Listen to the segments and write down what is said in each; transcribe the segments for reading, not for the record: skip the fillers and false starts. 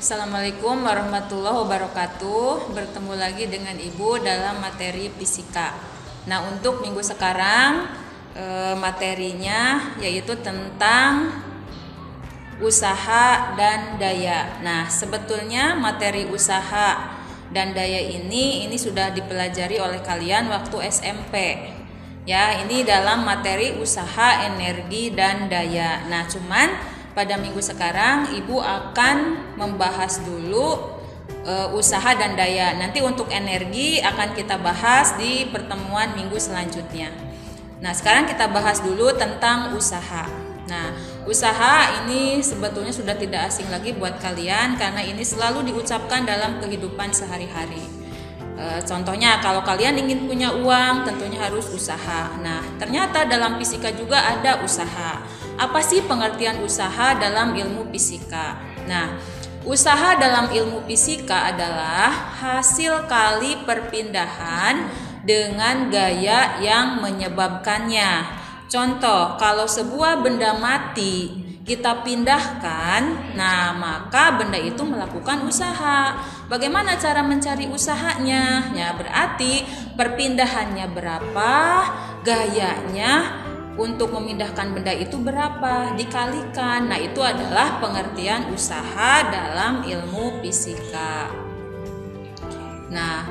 Assalamualaikum warahmatullahi wabarakatuh. Bertemu lagi dengan Ibu dalam materi fisika. Nah, untuk minggu sekarang materinya yaitu tentang usaha dan daya. Nah, sebetulnya materi usaha dan daya ini sudah dipelajari oleh kalian waktu SMP. Ya, ini dalam materi usaha, energi dan daya. Nah, cuman pada minggu sekarang Ibu akan membahas dulu usaha dan daya. Nanti untuk energi akan kita bahas di pertemuan minggu selanjutnya. Nah, sekarang kita bahas dulu tentang usaha. Nah, usaha ini sebetulnya sudah tidak asing lagi buat kalian karena ini selalu diucapkan dalam kehidupan sehari-hari. Contohnya kalau kalian ingin punya uang tentunya harus usaha. Nah, ternyata dalam fisika juga ada usaha. Apa sih pengertian usaha dalam ilmu fisika? Nah, usaha dalam ilmu fisika adalah hasil kali perpindahan dengan gaya yang menyebabkannya. Contoh, kalau sebuah benda mati kita pindahkan, nah maka benda itu melakukan usaha. Bagaimana cara mencari usahanya? Ya, berarti perpindahannya berapa, gayanya untuk memindahkan benda itu berapa, dikalikan. Nah, itu adalah pengertian usaha dalam ilmu fisika. Nah,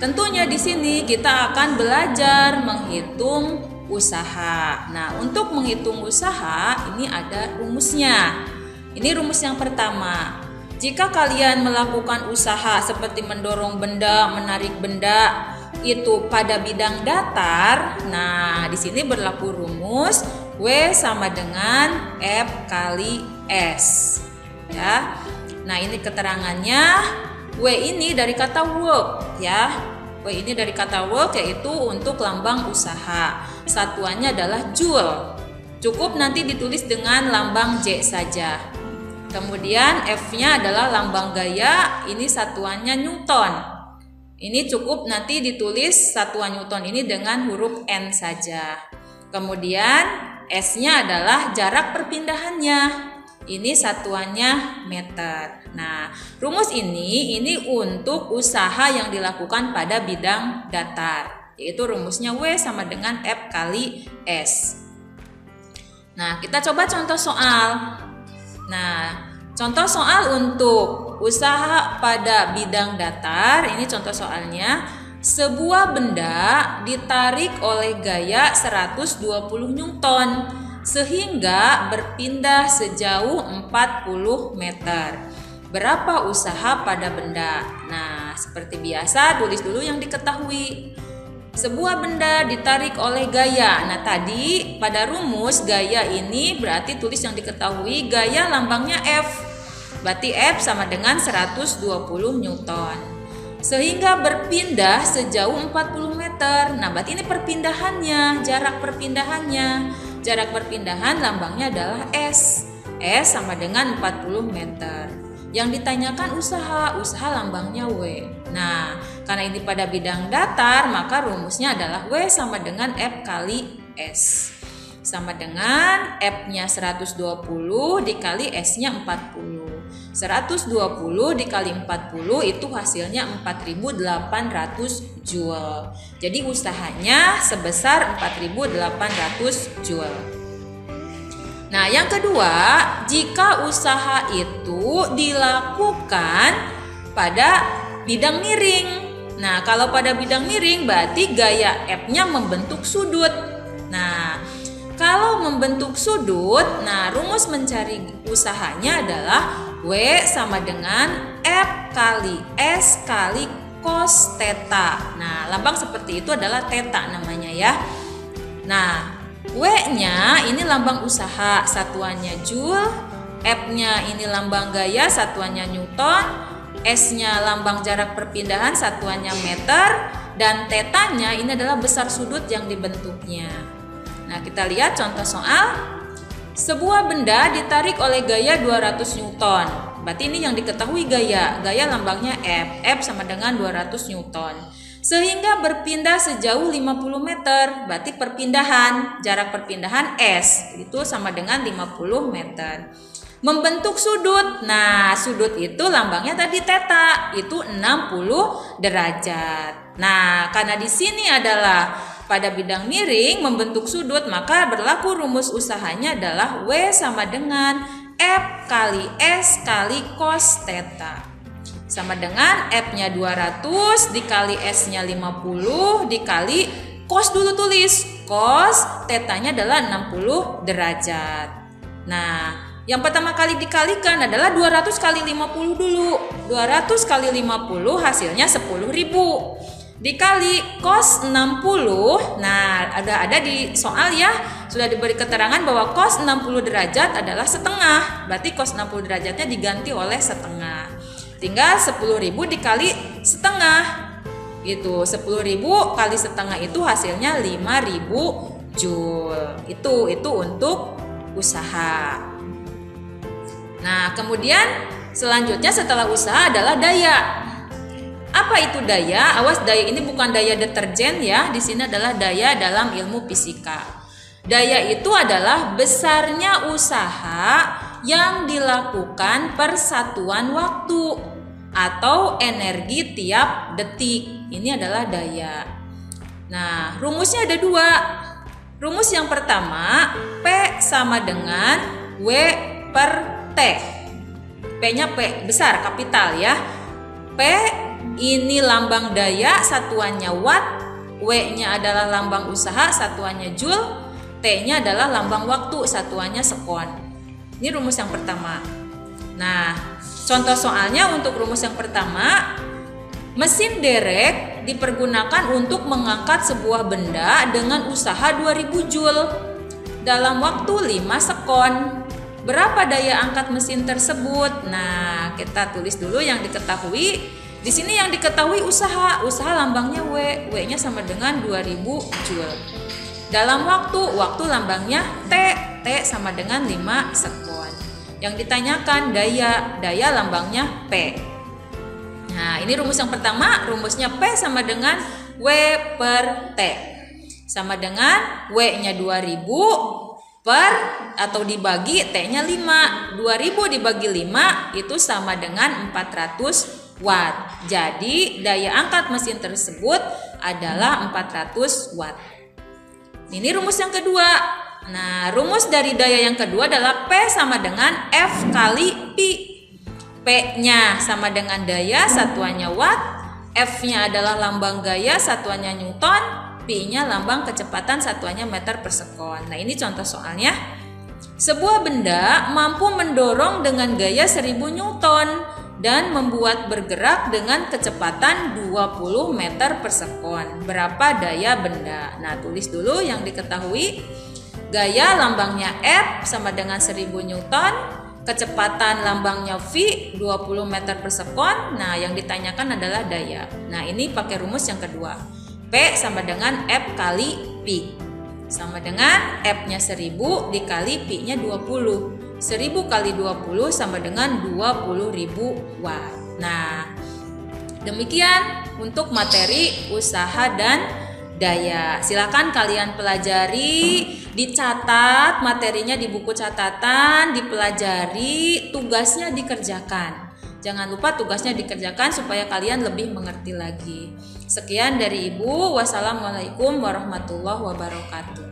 tentunya di sini kita akan belajar menghitung usaha. Nah, untuk menghitung usaha ini ada rumusnya. Ini rumus yang pertama. Jika kalian melakukan usaha seperti mendorong benda, menarik benda itu pada bidang datar, nah di sini berlaku rumus W sama dengan F kali S. Ya. Nah, ini keterangannya. W ini dari kata work, ya. W ini dari kata work yaitu untuk lambang usaha. Satuannya adalah joule. Cukup nanti ditulis dengan lambang J saja. Kemudian F-nya adalah lambang gaya, ini satuannya Newton. Ini cukup nanti ditulis satuan Newton ini dengan huruf N saja. Kemudian S-nya adalah jarak perpindahannya. Ini satuannya meter. Nah, rumus ini untuk usaha yang dilakukan pada bidang datar, yaitu rumusnya W sama dengan F kali S. Nah, kita coba contoh soal. Nah, contoh soal untuk usaha pada bidang datar, ini contoh soalnya. Sebuah benda ditarik oleh gaya 120 Newton sehingga berpindah sejauh 40 meter. Berapa usaha pada benda? Nah, seperti biasa tulis dulu yang diketahui. Sebuah benda ditarik oleh gaya. Nah, tadi pada rumus gaya ini berarti tulis yang diketahui, gaya lambangnya F. Berarti F sama dengan 120 Newton. Sehingga berpindah sejauh 40 meter. Nah, berarti ini perpindahannya, jarak perpindahannya. Jarak perpindahan lambangnya adalah S. S sama dengan 40 meter. Yang ditanyakan usaha lambangnya W. Nah, karena ini pada bidang datar, maka rumusnya adalah W sama dengan F kali S. Sama dengan F-nya 120 dikali S-nya 40. 120 dikali 40 itu hasilnya 4.800 joule. Jadi usahanya sebesar 4.800 joule. Nah, yang kedua, jika usaha itu dilakukan pada bidang miring. Nah, kalau pada bidang miring berarti gaya F-nya membentuk sudut. Nah, kalau membentuk sudut, nah rumus mencari usahanya adalah W sama dengan F kali S kali cos theta. Nah, lambang seperti itu adalah theta namanya ya. Nah, W-nya ini lambang usaha, satuannya joule. F-nya ini lambang gaya, satuannya Newton. S-nya lambang jarak perpindahan, satuannya meter. Dan theta-nya ini adalah besar sudut yang dibentuknya. Nah, kita lihat contoh soal. Sebuah benda ditarik oleh gaya 200 Newton. Berarti ini yang diketahui gaya. Gaya lambangnya F. F sama dengan 200 Newton. Sehingga berpindah sejauh 50 meter. Berarti perpindahan, jarak perpindahan S. Itu sama dengan 50 meter. membentuk sudut. Nah, sudut itu lambangnya tadi theta, itu 60 derajat. Nah, karena di sini adalah pada bidang miring membentuk sudut, maka berlaku rumus usahanya adalah W sama dengan F kali S kali cos theta. Sama dengan F-nya 200 dikali S-nya 50 dikali cos dulu tulis. Cos theta-nya adalah 60 derajat. Nah, yang pertama kali dikalikan adalah 200 kali 50 dulu. 200 kali 50 hasilnya 10.000. Dikali cos 60. Nah, ada di soal ya. Sudah diberi keterangan bahwa cos 60 derajat adalah setengah. Berarti cos 60 derajatnya diganti oleh setengah. Tinggal 10.000 dikali setengah. Gitu. 10.000 kali setengah itu hasilnya 5.000 Joule. Itu untuk usaha. Nah, kemudian selanjutnya setelah usaha adalah daya. Apa itu daya? Awas, daya ini bukan daya deterjen ya. Di sini adalah daya dalam ilmu fisika. Daya itu adalah besarnya usaha yang dilakukan per satuan waktu atau energi tiap detik. Ini adalah daya. Nah, rumusnya ada dua. Rumus yang pertama, P sama dengan W per T. P-nya P besar kapital ya. P ini lambang daya, satuannya watt. W-nya adalah lambang usaha, satuannya joule. T-nya adalah lambang waktu, satuannya sekon. Ini rumus yang pertama. Nah, contoh soalnya untuk rumus yang pertama, mesin derek dipergunakan untuk mengangkat sebuah benda dengan usaha 2000 joule dalam waktu 5 sekon. Berapa daya angkat mesin tersebut? Nah, kita tulis dulu yang diketahui. Di sini yang diketahui usaha lambangnya W. W-nya sama dengan 2000 Joule. Dalam waktu lambangnya T. T sama dengan 5 sekon. Yang ditanyakan daya lambangnya P. Nah, ini rumus yang pertama, rumusnya P sama dengan W per T. Sama dengan W-nya 2000 per atau dibagi T-nya 5. 2000 dibagi 5 itu sama dengan 400 watt. Jadi daya angkat mesin tersebut adalah 400 watt. Ini rumus yang kedua. Nah, rumus dari daya yang kedua adalah P sama dengan F kali Pi. P-nya sama dengan daya, satuannya watt. F-nya adalah lambang gaya, satuannya newton. Pi-nya lambang kecepatan, satuannya meter per sekon. Nah, ini contoh soalnya. Sebuah benda mampu mendorong dengan gaya 1000 Newton dan membuat bergerak dengan kecepatan 20 meter per sekon. Berapa daya benda? Nah, tulis dulu yang diketahui. Gaya lambangnya F sama dengan 1000 Newton. Kecepatan lambangnya V 20 meter per sekon. Nah, yang ditanyakan adalah daya. Nah, ini pakai rumus yang kedua. P sama dengan F kali Pi. Sama dengan F-nya 1000 dikali Pi-nya 20. 1000 kali 20 sama dengan 20.000 watt. Nah, demikian untuk materi usaha dan daya. Silakan kalian pelajari, dicatat materinya di buku catatan, dipelajari, tugasnya dikerjakan. Jangan lupa tugasnya dikerjakan supaya kalian lebih mengerti lagi. Sekian dari Ibu. Wassalamualaikum warahmatullahi wabarakatuh.